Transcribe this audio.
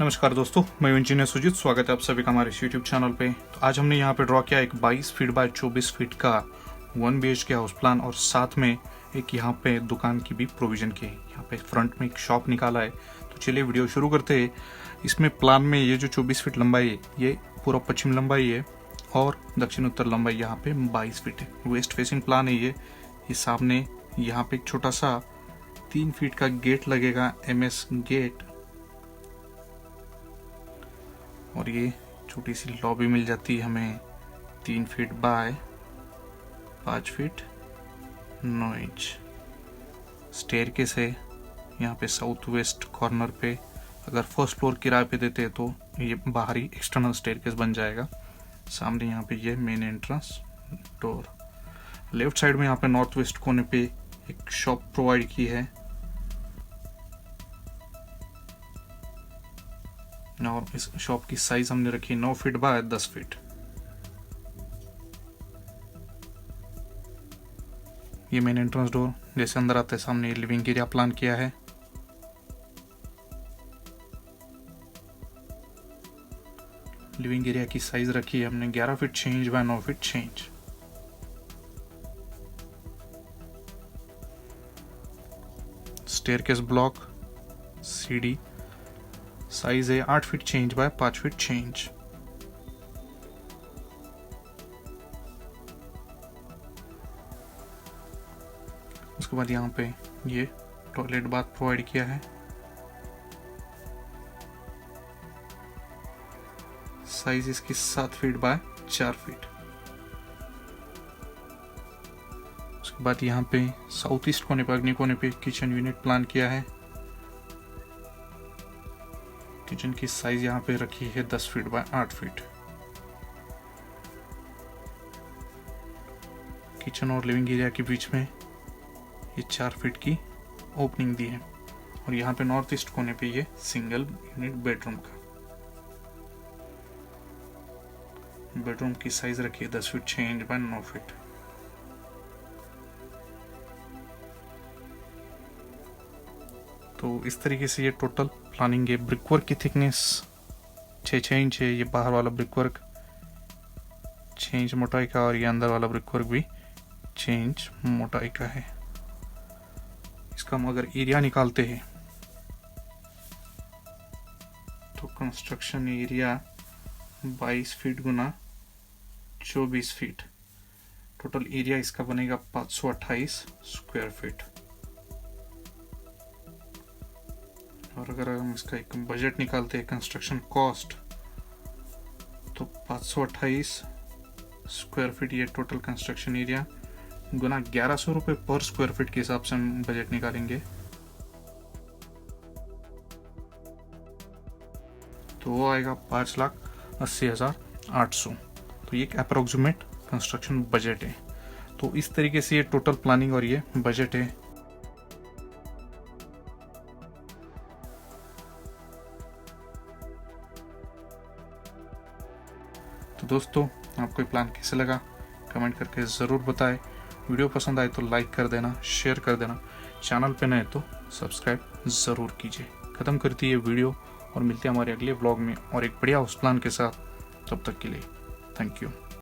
नमस्कार दोस्तों, मैं इंजीनियर सुजीत। स्वागत है आप सभी का हमारे यूट्यूब चैनल पे। तो आज हमने यहाँ पे ड्रॉ किया एक 22 फीट बाय 24 फीट का 1 BHK हाउस प्लान और साथ में एक यहाँ पे दुकान की भी प्रोविजन की है। यहाँ पे फ्रंट में एक शॉप निकाला है। तो चलिए वीडियो शुरू करते हैं। इसमें प्लान में ये जो 24 फीट लंबाई है ये पूरा पश्चिम लंबाई है और दक्षिण उत्तर लंबाई यहाँ पे 22 फीट है। वेस्ट फेसिंग प्लान है ये सामने यहाँ पे एक छोटा सा 3 फीट का गेट लगेगा, MS गेट, और ये छोटी सी लॉबी मिल जाती है हमें 3 feet by 5 feet 9 inch. Staircase है यहाँ पे साउथ वेस्ट कॉर्नर पे। अगर फर्स्ट फ्लोर किराए पे देते हैं तो ये बाहरी एक्सटर्नल स्टेयरकेस बन जाएगा। सामने यहाँ पे ये main entrance door. Left side में यहाँ पे नॉर्थ वेस्ट कोने पे एक शॉप प्रोवाइड की है और इस शॉप की साइज हमने रखी 9 फीट बाय 10 फीट। ये मेन एंट्रेंस डोर। जैसे अंदर आते हैं सामने लिविंग एरिया प्लान किया है। लिविंग एरिया की साइज रखी है हमने 11 feet 6 inch by 9 feet 6 inch. Staircase block, सीढ़ी, साइज है 8 feet 6 inch by 5 feet 6 inch. उसके बाद यहाँ पे ये टॉयलेट बाथ प्रोवाइड किया है। साइज इसकी 7 फीट बाय 4 फीट। उसके बाद यहाँ पे साउथ ईस्ट कोने पे, अग्नि कोने पे किचन यूनिट प्लान किया है। किचन की साइज यहाँ पे रखी है 10 फीट बाय 8 फीट। किचन और लिविंग एरिया के बीच में ये 4 फीट की ओपनिंग दी है और यहाँ पे नॉर्थ ईस्ट कोने पे ये सिंगल यूनिट बेडरूम का। बेडरूम की साइज रखी है 10 फीट 6 इंच बाय 9 फीट। तो इस तरीके से ये टोटल प्लानिंग है। ब्रिकवर्क की थिकनेस 6 इंच है। ये बाहर वाला ब्रिकवर्क 6 इंच मोटाई का और ये अंदर वाला ब्रिकवर्क भी 6 इंच मोटाई का है। इसका हम अगर एरिया निकालते हैं तो कंस्ट्रक्शन एरिया 22 फीट गुना 24 फीट, टोटल एरिया इसका बनेगा 528 स्क्वायर फीट। और अगर हम इसका एक बजट निकालते हैं कंस्ट्रक्शन कॉस्ट तो 528 स्क्वायर फीट ये टोटल कंस्ट्रक्शन एरिया गुना 1100 रुपये पर स्क्वायर फीट के हिसाब से हम बजट निकालेंगे तो वो आएगा 5,80,800। तो ये एक अप्रोक्सीमेट कंस्ट्रक्शन बजट है। तो इस तरीके से ये टोटल प्लानिंग और ये बजट है। तो दोस्तों, आपको ये प्लान कैसे लगा कमेंट करके ज़रूर बताएं। वीडियो पसंद आए तो लाइक कर देना, शेयर कर देना। चैनल पे नए तो सब्सक्राइब ज़रूर कीजिए। ख़त्म करती है वीडियो और मिलते हैं हमारे अगले व्लॉग में और एक बढ़िया हाउस प्लान के साथ। तब तक के लिए थैंक यू।